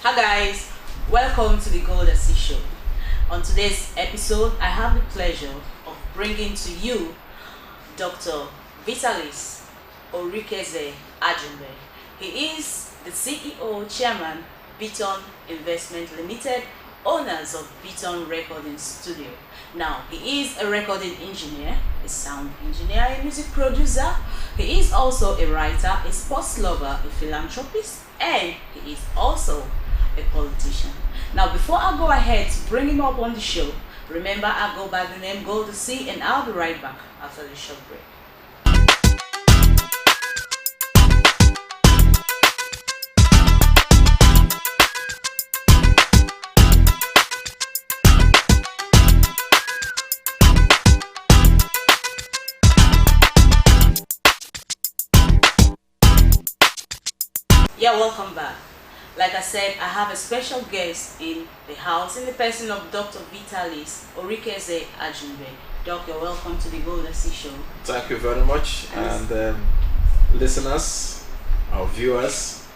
Hi guys, welcome to the Golda C Show. On today's episode, I have the pleasure of bringing to you Dr. Vitalis Orikeze Ajumbe. He is the CEO, Chairman, Beaton Investment Limited, owners of Beaton Recording Studio. Now, he is a recording engineer, a sound engineer, a music producer. He is also a writer, a sports lover, a philanthropist, and he is also a politician. Now, before I go ahead to bring him up on the show, remember I go by the name Golda C, and I'll be right back after the short break. Yeah, welcome back. Like I said, I have a special guest in the house in the person of Dr. Vitalis Orikeze Ajumbe. Doc, you're welcome to the Golda C Show. Thank you very much. And listeners, our viewers,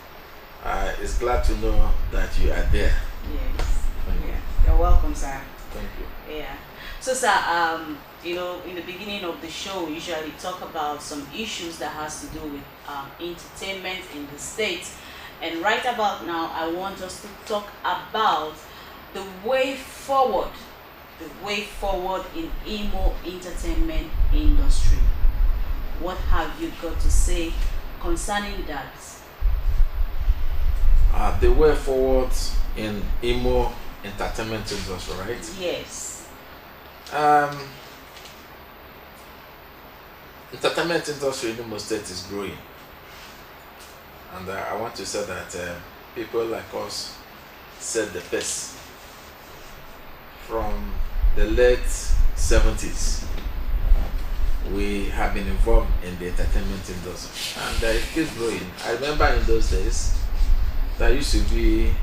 it's glad to know that you are there. Yes. You're welcome, sir. Thank you. Yeah. So, sir, in the beginning of the show, we usually talk about some issues that has to do with entertainment in the States. And right about now, I want us to talk about the way forward in Imo Entertainment Industry. What have you got to say concerning that? The way forward in Imo Entertainment Industry, right? Yes. Entertainment industry in Imo State is growing. And I want to say that people like us set the pace. From the late 70s, we have been involved in the entertainment industry, and it keeps growing. I remember in those days, there used to be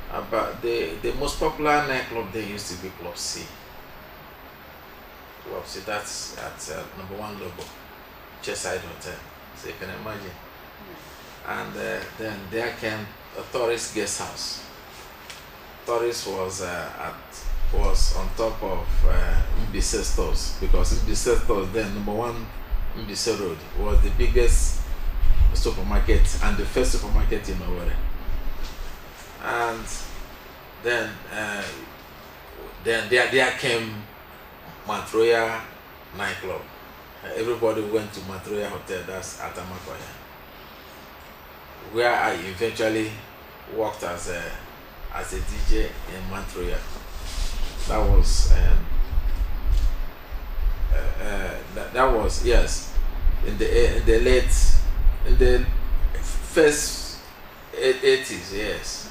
about the most popular nightclub there used to be Club C. Club C, that's at #1 Logo, Cheside Hotel. So you can imagine. And then there came a tourist guest house. Tourist was on top of Mbise stores, because Mbise stores then #1 Mbise Road was the biggest supermarket and the first supermarket in Owerri. And then there came Mantroya nightclub. Everybody went to Mantroya Hotel, that's at Amakoya, where I eventually worked as a DJ in Mantroya. That was yes, in the first 80s, yes.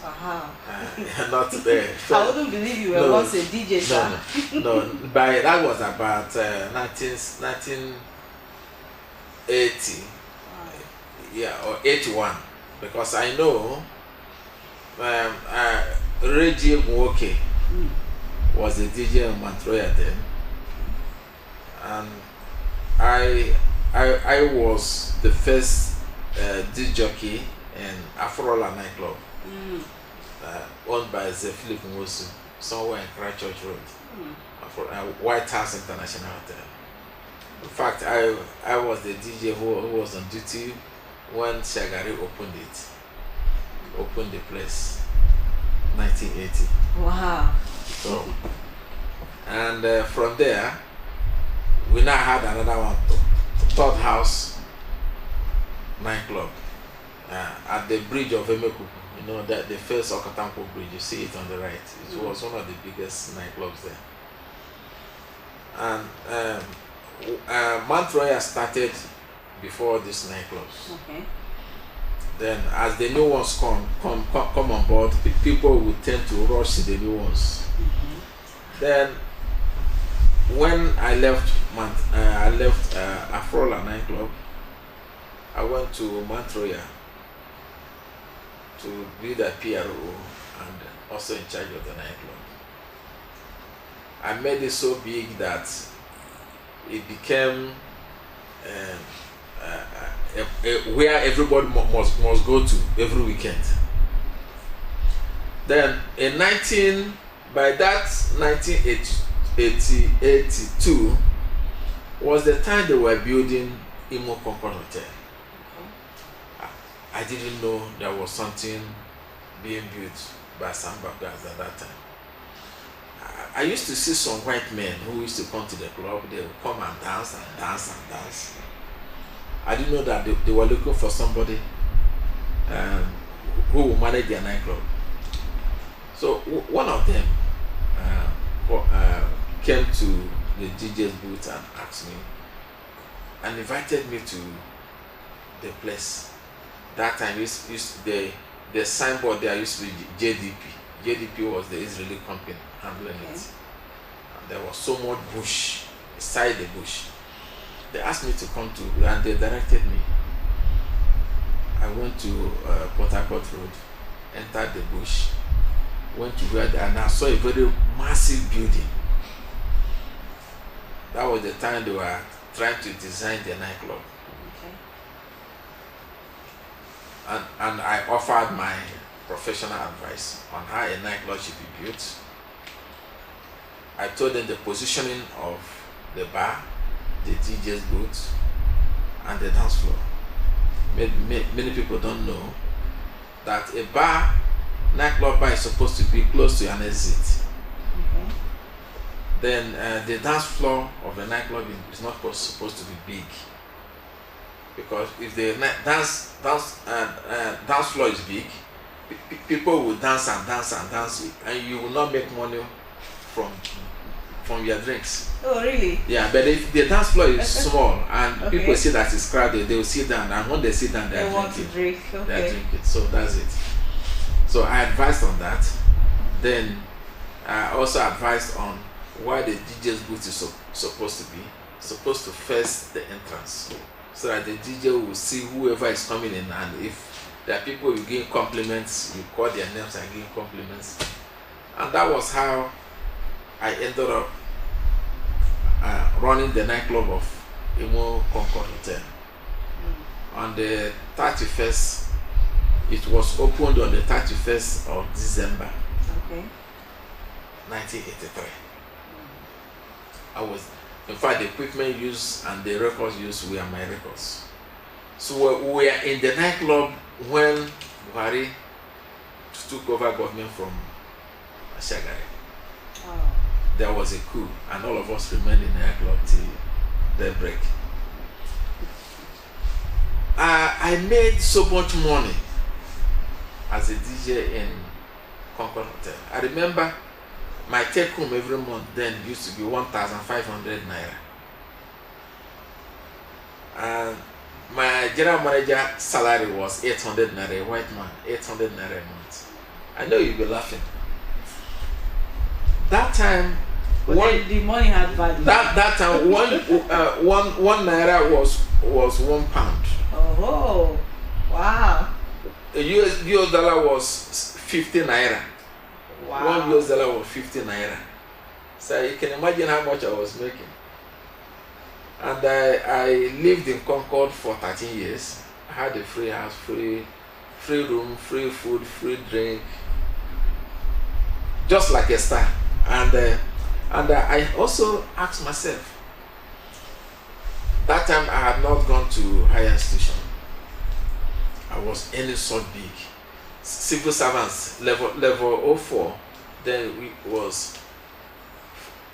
Not there. So, I wouldn't believe you were once a DJ, sir. No. By that was about 1980, or 81. Because I know Reggie Mwoke was a DJ in Mantroya then, and I was the first DJ jockey in Afrola nightclub, owned by Philip Nwosu, somewhere in Christchurch Road, White House International Hotel. In fact, I was the DJ who was on duty when Shagari opened the place, 1980. Wow. So, and from there, we now had another one, Third House nightclub, at the bridge of Emekuku. You know that the first Okatampo bridge, you see it on the right. It was one of the biggest nightclubs there. And Mantroya started before these nightclubs. Okay. Then, as the new ones come on board, people will tend to rush to the new ones. Then, when I left Afrola nightclub, I went to Mantroya to be the PRO and also in charge of the nightclub. I made it so big that it became where everybody must go to every weekend. Then in by that 1982 was the time they were building Imo Concord Hotel. I didn't know there was something being built by some guys at that time. I used to see some white men who used to come to the club. They would come and dance and dance and dance. I didn't know that they were looking for somebody who will manage their nightclub. So one of them came to the DJ's booth and asked me and invited me to the place. That time the signboard there used to be JDP. JDP was the Israeli company handling it. And there was so much bush, beside the bush. They asked me to come to, and they directed me. I went to Port Harcourt Road, entered the bush, went to where and I saw a very massive building. That was the time they were trying to design the nightclub. And I offered my professional advice on how a nightclub should be built. I told them the positioning of the bar, the DJ's booth, and the dance floor. Many people don't know that a nightclub bar is supposed to be close to an exit. Then the dance floor of the nightclub is not supposed to be big. Because if the dance floor is big, people will dance and dance and dance, and you will not make money from your drinks. Oh, really? Yeah, but if the dance floor is small and people see that it's crowded, they will sit down, and when they sit down, they want to drink. They drink it. So that's it. So I advised on that. Then I also advised on why the DJ's booth is supposed to face the entrance, so that the DJ will see whoever is coming in, and if there are people you give compliments, you call their names and give compliments. And that was how I ended up running the nightclub of Imo Concord Hotel. On the 31st, it was opened on the 31st of December 1983. In fact, the equipment used and the records used were my records. So we were in the nightclub when Owerri took over government from Ashagari. There was a coup, and all of us remained in the nightclub till daybreak. I made so much money as a DJ in Concord Hotel. I remember my take home every month then used to be 1,500 naira. And my general manager salary was 800 naira, a white man, 800 naira a month. I know you'll be laughing. That time, the money had value. That time, one naira was £1. Oh, wow! A US dollar was 50 naira. Wow. $1 was 50 naira. So you can imagine how much I was making. And I lived in Concord for 13 years. I had a free house, free room, free food, free drink, just like a star. And I also asked myself, that time I had not gone to higher institution. I was earning so big. Civil servants, level 04, then we was,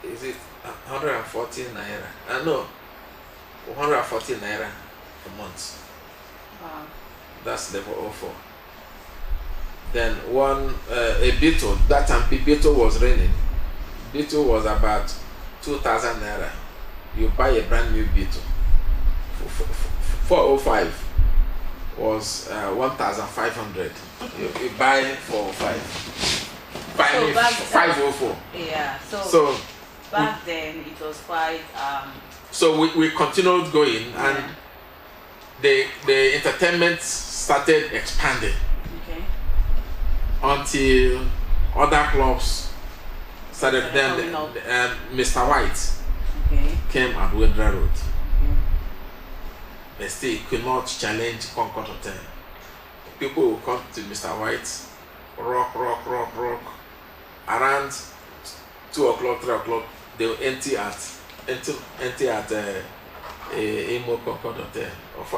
is it 114 naira? No, 114 naira a month. Wow. That's level 04. Then a Beaton, that time Beaton was raining. Beaton was about 2,000 naira. You buy a brand new Beaton. 405 was 1,500. You buy 405. 504. Yeah. So back then it was quite. So we continued going, and the entertainment started expanding. Okay. Until other clubs started. Then Mr. White came at Wedra Road. But still could not challenge Concord Hotel. People will come to Mr. White rock. Around 2 o'clock, 3 o'clock, they will empty at Imo Concord Hotel of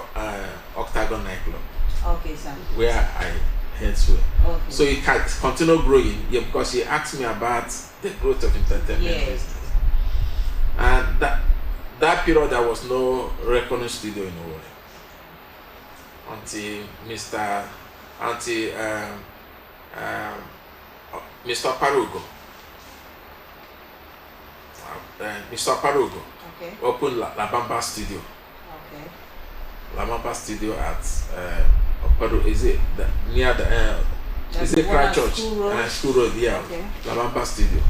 Octagon nightclub. Okay, sir. Where I hence were. Okay. So it can continue growing, yeah, because she asked me about the growth of entertainment business. And that period there was no recording studio in Owerri until Mr. Parugo. Mr. Parugo opened La Bamba Studio. Okay. La Bamba Studio at is it near the is it Christ Church? School Road, yeah. Okay. La Bamba Studio.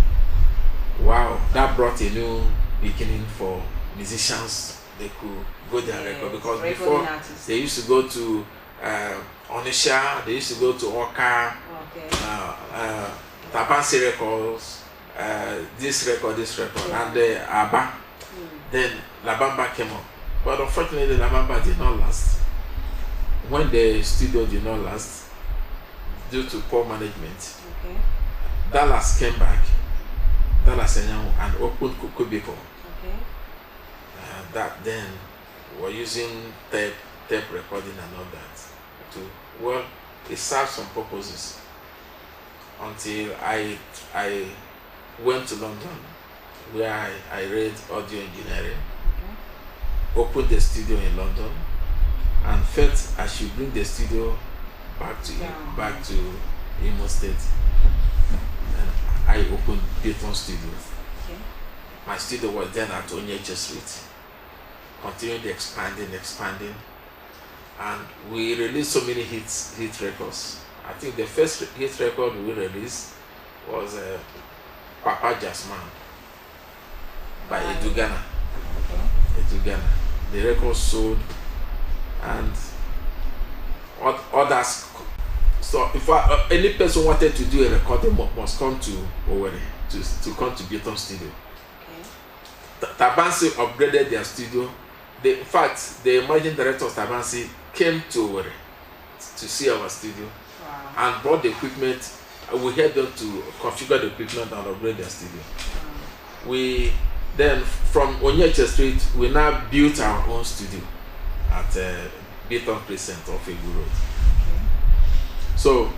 Wow, that brought a new beginning for musicians. They could go there record, because before they used to go to Onisha, they used to go to Oka, Tabansi Records, this record, and the Abba. Then La Bamba came up, but unfortunately La Bamba did not last. When the studio did not last due to poor management, Dallas came back. Dallas and opened Kukubiko. That then we're using tape recording and all that. It served some purposes until I went to London, where I read audio engineering, opened the studio in London, and felt I should bring the studio back to Imo State. And I opened Beaton Studio. My studio was then at Orikeze Street. Continued expanding, and we released so many hit records. I think the first hit record we released was Papa Jasman by Edugana. The record sold, and others. So if any person wanted to do a recording, must come to Owerri to come to Beaton Studio. Tabansi upgraded their studio. In fact, the managing director of Tabansi came to Owerri to see our studio and brought the equipment. We helped them to configure the equipment and upgrade their studio. We then, from Orikeze Street, we now built our own studio at Beaton Precinct of Egu Road. So,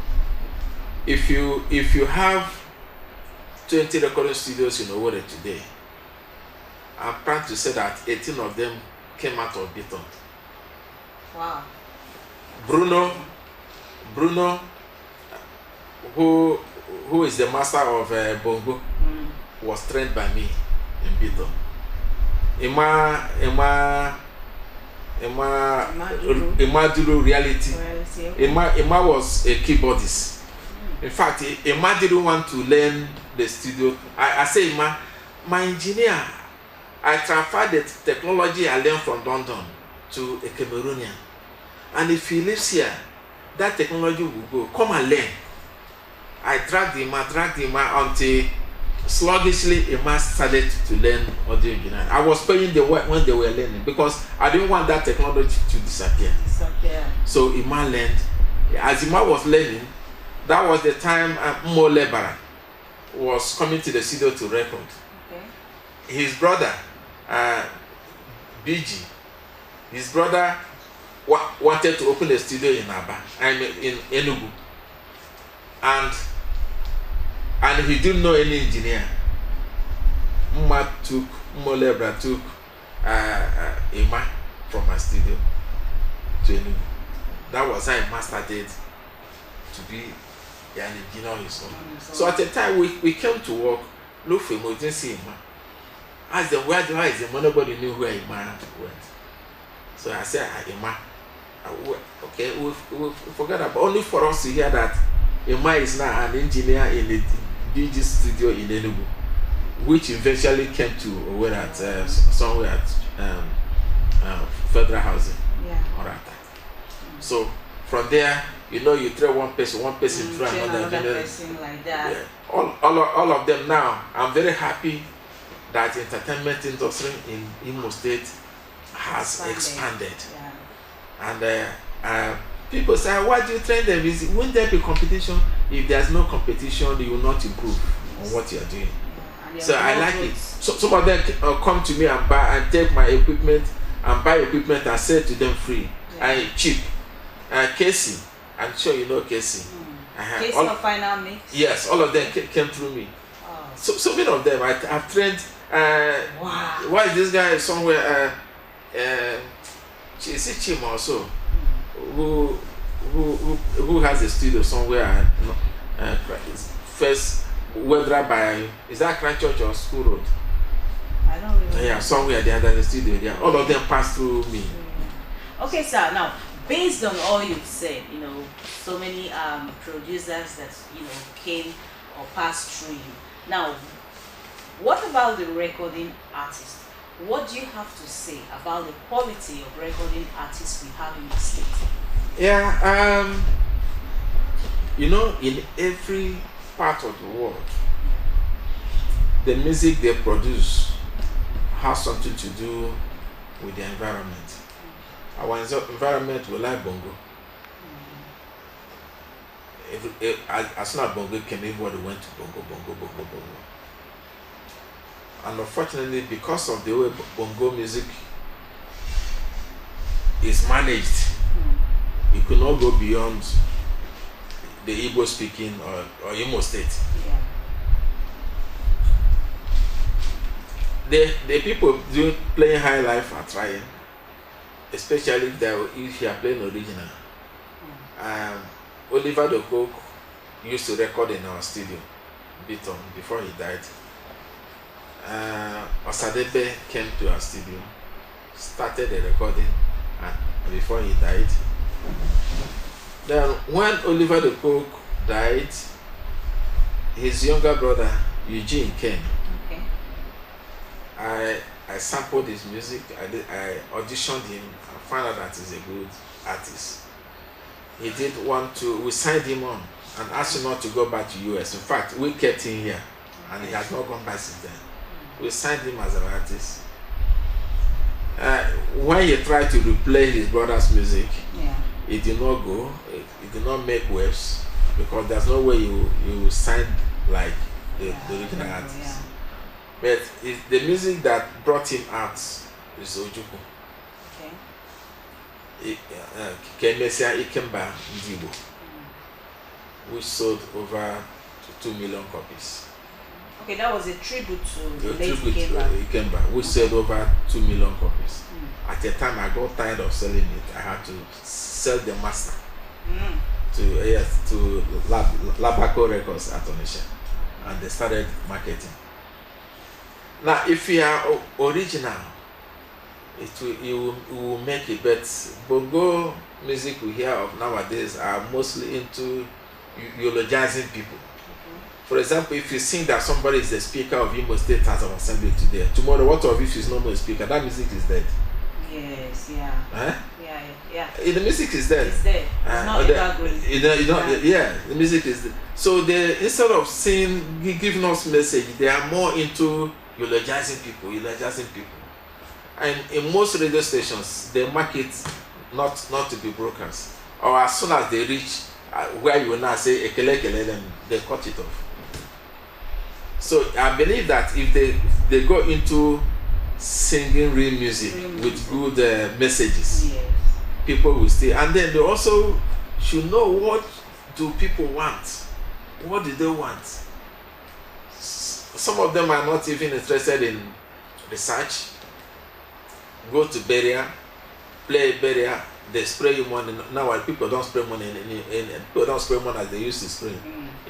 if you have 20 recording studios in Owerri today, I'm proud to say that 18 of them came out of Beaton. Wow. Bruno, who is the master of bongo, was trained by me in Beaton. Dulu Reality. Ima was a keyboardist. In fact, Ima didn't want to learn the studio. I say, Ima, my engineer, I transferred the technology I learned from London to a Cameroonian. And if he lives here, that technology will go. Come and learn. I dragged him until sluggishly Ima started to learn audio engineering. I was paying the work when they were learning, because I didn't want that technology to disappear. So Ima learned. As Ima was learning, that was the time Mo Lebara was coming to the studio to record. His brother, BG, his brother wanted to open a studio in in Enugu, and he didn't know any engineer. Mo Lebra took Ima from my studio to Enugu. That was how Ima started to be an engineer on his own. So at the time we came to work, look for him, we didn't see Ima. Asked them, where is him? Nobody knew where Ima went. So I said, Ima. Okay, we forgot about, only for us to hear that Ima is now an engineer in the BG studio in Enugu, which eventually came to Owerri at somewhere at Federal Housing. Alright. So from there, you throw one person through another person like that. Yeah. All of them now. I'm very happy that the entertainment industry in Imo State has expanded. And People say, why do you train them? Won't there be competition? If there's no competition, you will not improve on what you are doing. So I like it. So some of them come to me and buy and take my equipment and buy equipment and sell to them free and cheap. Casey, I'm sure you know Casey. Casey of Final Mix? Yes, all of them came through me. Oh. So many of them I've trained. Wow. Why is this guy somewhere? Is it Chim also? Who has a studio somewhere? First, whether by is that Christchurch or School Road? I don't remember. Yeah, somewhere there there's a studio there. All of them pass through me. Okay, sir. Now, based on all you've said, so many producers that came or passed through you. Now, what about the recording artist? What do you have to say about the quality of recording artists we have in the state? Yeah, in every part of the world, the music they produce has something to do with the environment. Our environment will like bongo. As soon as bongo came, everybody went to bongo. And unfortunately, because of the way bongo music is managed, it could not go beyond the Igbo speaking or Imo State. Yeah. The people playing high life are trying, especially if you are playing original. Oliver the Cook used to record in our studio, Beaton, before he died. Osadebe came to our studio, started the recording before he died. Then when Oliver the Cook died, his younger brother Eugene came. Okay. I sampled his music. I auditioned him and found out that he's a good artist. He did we signed him on and asked him not to go back to US. In fact, we kept him here and he has not gone back since then. We signed him as an artist. When he tried to replay his brother's music, it did not go. It did not make waves because there's no way you sign like the original artist. Yeah. But the music that brought him out is Ojuku. Kemesia Ikemba Ndibo, which sold over 2 million copies. Okay, that was a tribute to the late Ikemba, which sold over 2 million copies. At the time, I got tired of selling it. I had to sell the master to Labaco Records at Onisha, and they started marketing. Now, if you are original, you will make it. But bongo music we hear of nowadays are mostly into eulogizing people. For example, if you think that somebody is the speaker of Imo State House of Assembly today, tomorrow, what of if he's not a speaker? That music is dead. Yes, yeah. Huh? Yeah. The music is dead. It's dead. It's not evergreen. Yeah, the music is dead. So instead of giving us message, they are more into eulogizing people. And in most radio stations, they market not to be brokers. Or as soon as they reach where you will now say ekele, then they cut it off. So I believe that if they go into singing real music with good messages, people will stay. And then they also should know what do people want. What do they want? Some of them are not even interested in research. Go to burial, play burial, they spray you money. Now people don't spray money people don't spray money as they used to spray.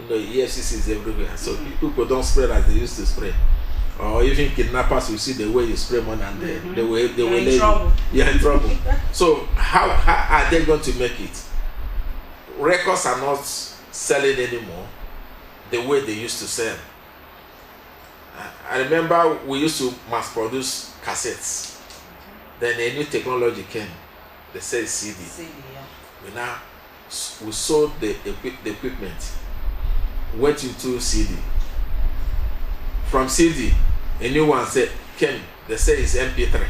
EFCC is everywhere, so people don't spray as they used to spray. Or even kidnappers will see the way you spray money and they will let you. You're in trouble. So how are they going to make it? Records are not selling anymore the way they used to sell. I remember we used to mass produce cassettes. Then a new technology came. They said CD. We sold the equipment, went into CD. From CD, a new one came. They say it's MP3.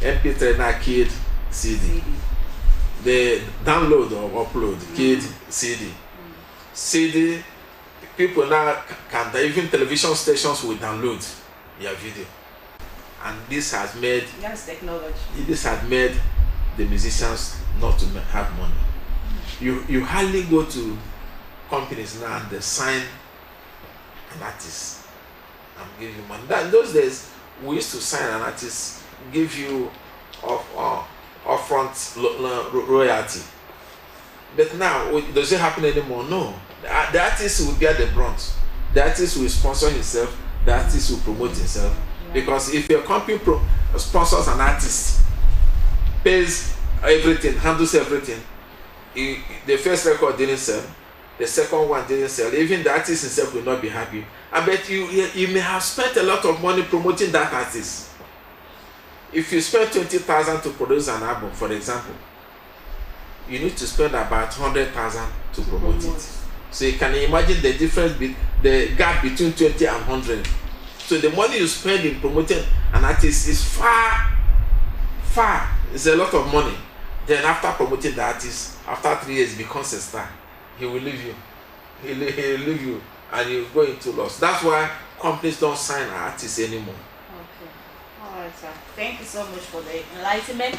MP3 now killed CD. they download or upload kid CD. CD, people now can, even television stations will download your video. And this has made, that's technology. This has made the musicians not to have money. You hardly go to companies now and they sign an artist and give you money. That, in those days, we used to sign an artist, give you upfront royalty. But now, does it happen anymore? No. The artist will bear the brunt. The artist will sponsor himself. The artist will promote himself. Because if your company sponsors an artist, pays everything, handles everything, the first record didn't sell, the second one didn't sell, even the artist himself will not be happy. I bet you may have spent a lot of money promoting that artist. If you spend 20,000 to produce an album, for example, you need to spend about 100,000 to promote it. So you can imagine the difference, the gap between 20 and 100. So the money you spend in promoting an artist is far. It's a lot of money. Then after promoting the artist, after 3 years, becomes a star. He will leave you. He'll leave you, and you'll go into loss. That's why companies don't sign artists anymore. Okay. All right, sir. Thank you so much for the enlightenment.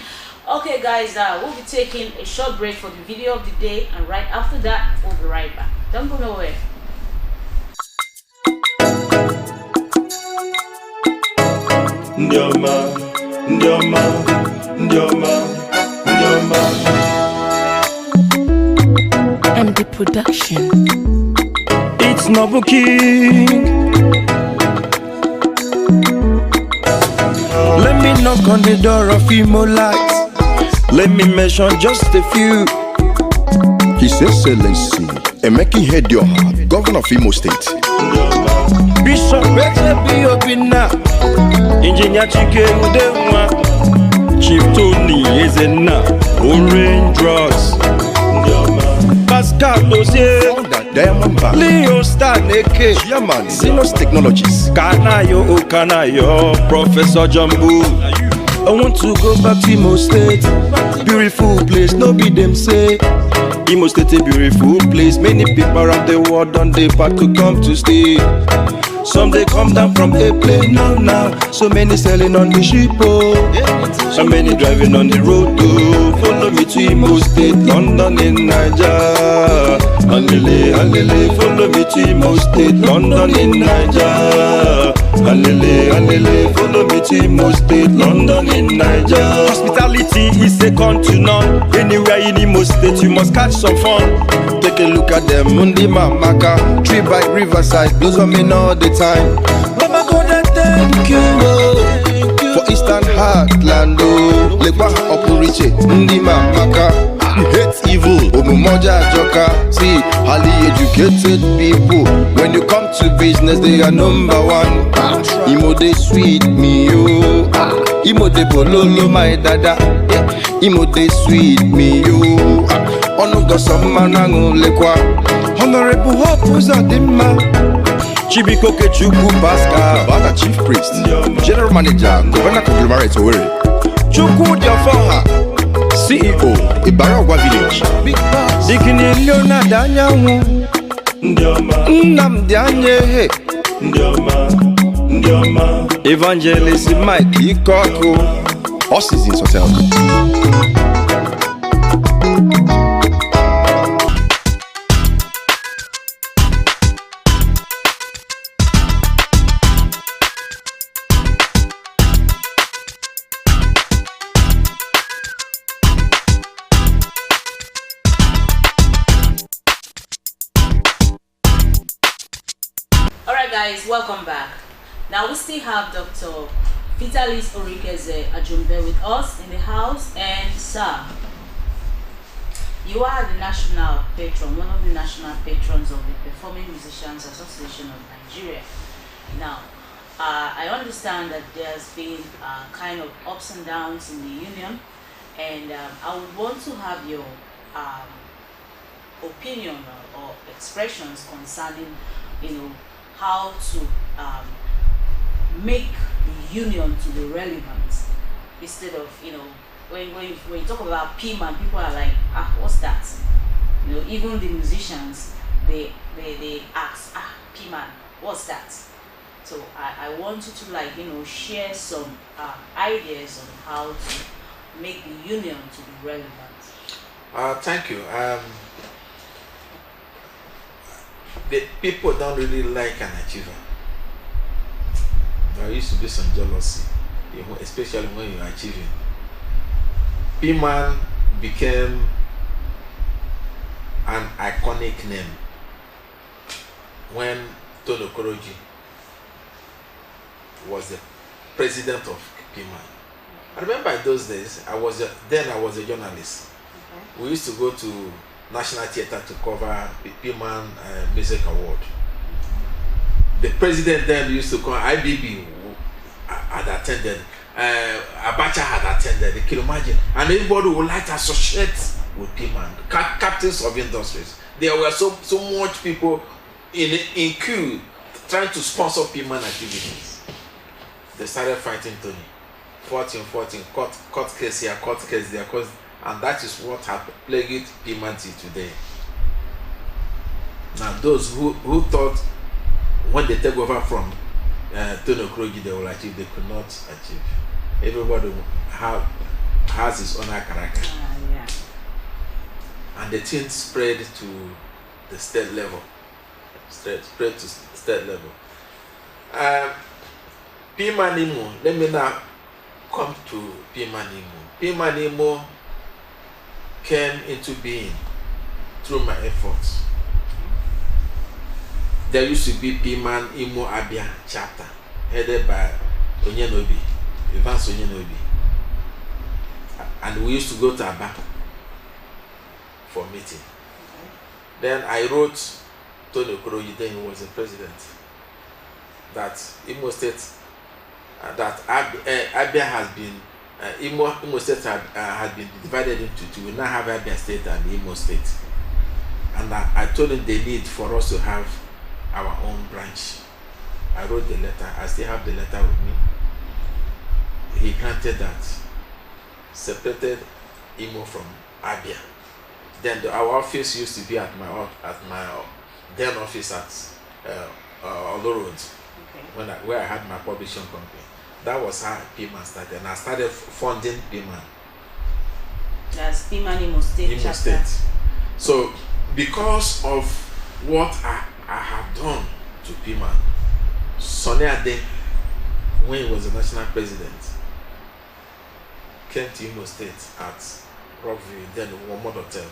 Okay, guys, we'll be taking a short break for the video of the day, and right after that, we'll be right back. Don't go nowhere. Ndioma. And the production. It's Noble King. Let me knock on the door of Imo Lights. Let me mention just a few. His Excellency Emeki Hedioha, Governor of Imo State. Bishop Echebi Obina, Engineer Chike Udewa, Chief Tony Ezena, Orange Drugs, Pascal Dozier, Diamond Bank, Leo Staneke, Chairman, Zenos Technologies, Kanayo, Professor Jumbo. I want to go back to Imo State. Beautiful place, no be them say. Imo State a beautiful place. Many people around the world on the path to come to stay. Some they come down from a plane now. So many selling on the ship, oh. So many driving on the road, oh. Follow me to Imo State, London in Niger. Alele, follow me to Imo State, London in Niger. Alele, follow me to Imo State, London in Niger. Hospitality is second to none. Anywhere in Imo State, you must catch some fun. Take a look at them, Mundi Mamaka, tree by riverside, those are me all the time. Baba God, I thank you, for Eastern Heartland, oh. Lekwa Opuriche, Mundi Mamaka. He hates evil, Omumoja Joka. See, highly educated people. When you come to business, they are number one. Imo de sweet me, yo. Imo de bololo, my dada. Imo de sweet me, yo. Onuga Samanango Lekwa. Honorable Hope Uzadima. Chibiko Kechuku Pascal, Bana Chief Priest, General Manager, Governor Conglomerate Owerri, Chuku Diafoha, CEO, Ibaragwa Village, Big Boss, Dikini Leona Danyamu, Nam Danye, Evangelist Mike Ikoko, All Seasons Hotel. Guys, welcome back. Now we still have Dr. Vitalis Orikeze Ajumbe with us in the house, and sir, you are the national patron, one of the national patrons of the Performing Musicians Association of Nigeria. Now, I understand that there's been kind of ups and downs in the union, and I would want to have your opinion or expressions concerning, how to make the union to be relevant instead of when you talk about P-man, people are like, what's that? You know, even the musicians, they ask, P-man, what's that? So I want you to, like, you know, share some ideas on how to make the union to be relevant. Thank you. The people don't really like an achiever. There used to be some jealousy, especially when you're achieving. P-man became an iconic name when Tony Okoroji was the president of P-man. I remember in those days, I was a journalist. We used to go to National Theatre to cover the P-man Music Award. The president then used to come. IBB had attended. Abacha had attended. Can you imagine? And everybody would like to associate with P-man, captains of industries. There were so much people in queue trying to sponsor P-man activities. They started fighting Tony. 14, court case here, court case there, and that is what had plagued P-man till today. Now those who thought when they take over from Tony Okoroji they will achieve, they could not achieve. Everybody has his own character. Yeah. And the thing spread to the state level. Spread to state level. P-man Imo, let me now come to P-man Imo. P-man Imo came into being through my efforts. There used to be P-man Imo Abia chapter, headed by Onyenobi, Evans Onyenobi. And we used to go to Aba for meeting. Then I wrote Tony Okoroji, then he was the president, that Imo State, that Abia has been, Imo State has been divided into two. We now have Abia State and Imo State. And I told him the need for us to have our own branch. I wrote the letter. I still have the letter with me. He granted that, separated Imo from Abia. Then our office used to be at my then office at Olo Road, where I had my publishing company. That was how P-man started, and I started funding P-man. That's P-man Imo State. Imo State. So because of what I have done to P-man, Sonny Ade, when he was the national president, came to Imo State at Rockville, then Wormwood Hotel,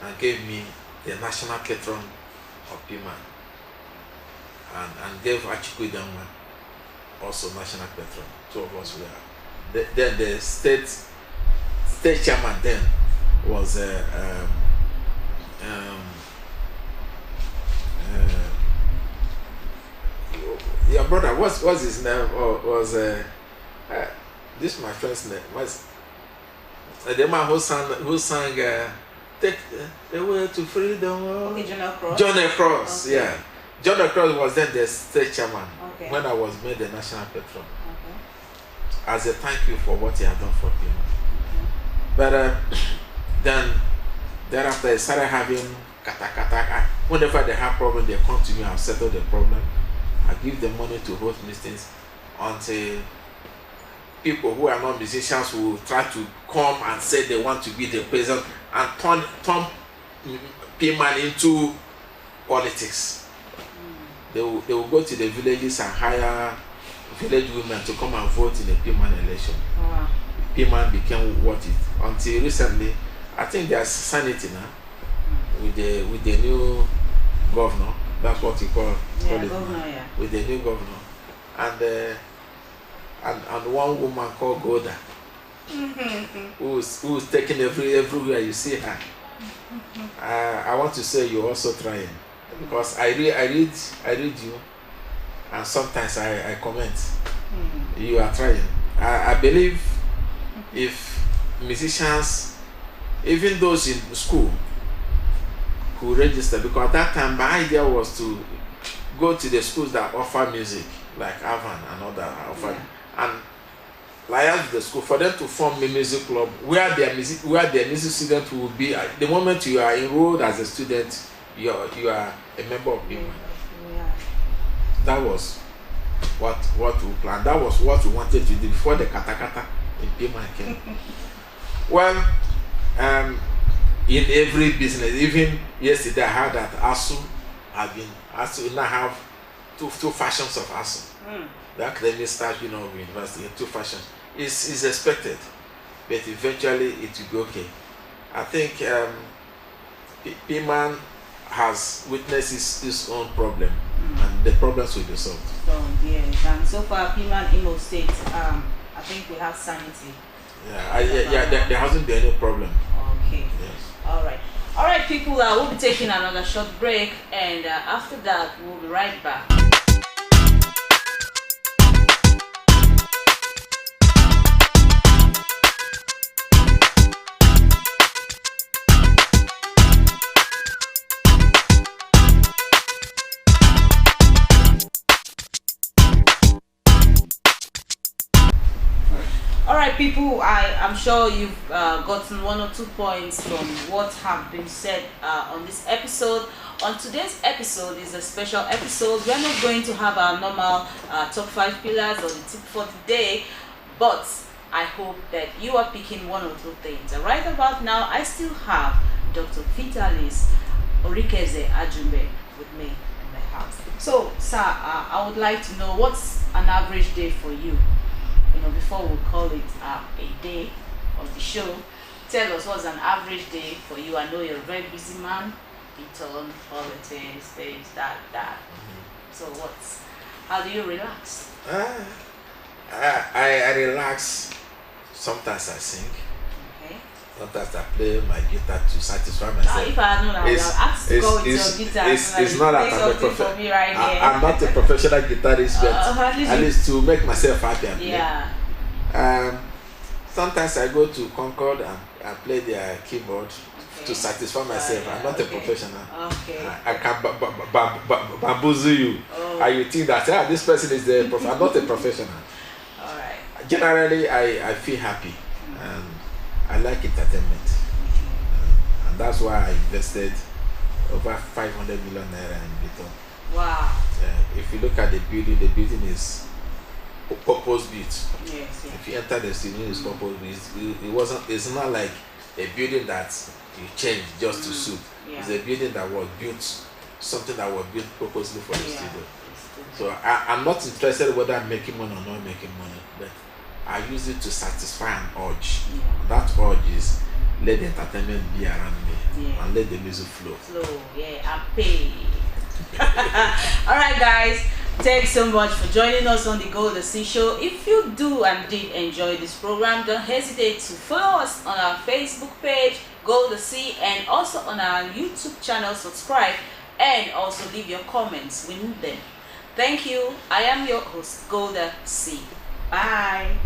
and gave me the national patron of P-man, and gave Achikwu Idamwa also national patron. Two of us were. Then the state chairman then was your brother. What's his name? Was this my friend's name? Was the man who sang Take the Way to Freedom? Okay, John Cross. John Cross, okay. yeah. John Cross was then the state chairman okay. when I was made the national patron. Okay. As a thank you for what he had done for people. But then thereafter, I started having kata. Whenever they have problem, they come to me. I'll settle the problem. I give them money to host meetings until people who are not musicians will try to come and say they want to be the president and turn P-man into politics. They will go to the villages and hire village women to come and vote in the P-man election. Wow. P-man became what it until recently. I think there's sanity now with the new governor. That's what you call it. Governor, yeah. With the new governor, and one woman called Golda, who's taking everywhere you see her. I want to say you're also trying, because I read you, and sometimes I comment. You are trying. I believe if musicians, even those in school, who register, because at that time my idea was to go to the schools that offer music, like Avan and other offer, and liaise the school for them to form a music club where their music students will be. The moment you are enrolled as a student, you are a member of Imo. Yeah. That was what we planned. That was what we wanted to do before the katakata in Imo came. Well, in every business, even yesterday I heard that ASU now have two fashions of ASU. The academic staff, of university in two fashions. It's expected, but eventually it will be okay. I think Piman has witnessed his own problem, and the problems will be solved. So yes, and so far Piman Imo State, I think we have sanity. There hasn't been any problem. Okay. Yes. All right, people. We'll be taking another short break, and after that, we'll be right back. Alright people, I'm sure you've gotten 1 or 2 points from what have been said on this episode. On today's episode is a special episode. We're not going to have our normal top 5 pillars or the tip for the day, but I hope that you are picking 1 or 2 things. Right about now, I still have Dr. Vitalis Orikeze Ajumbe with me in the house. So sir, I would like to know, what's an average day for you? Before we call it a day of the show, tell us what's an average day for you. I know you're a very busy man, Beaton, politics, this, that. So how do you relax? I relax. Sometimes I sing. Okay. Sometimes I play my guitar to satisfy myself. If I had known, I would have asked to go with your guitar. It's not that I'm not a professional guitarist, but at least to make myself happy and play. Yeah. Sometimes I go to Concord and play their keyboard to satisfy myself. I'm not a professional. Okay. I can bamboozle you. And you think that this person is the prof. I'm not a professional. All right. Generally, I feel happy and I like entertainment. And that's why I invested over 500 million naira in Beaton. Wow. If you look at the building is purpose built. Yes. If you enter the studio, it's purpose built. It's not like a building that you change just to suit. Yeah. It's a building that was built, something that was built purposely for the studio. So I'm not interested whether I'm making money or not making money, but I use it to satisfy an urge. That urge is let the entertainment be around me and let the music flow. I pay. Alright guys, thanks so much for joining us on the Golda C Show. If you do and did enjoy this program, don't hesitate to follow us on our Facebook page, Golda C, and also on our YouTube channel. Subscribe and also leave your comments. We need them. Thank you. I am your host, Golda C. Bye.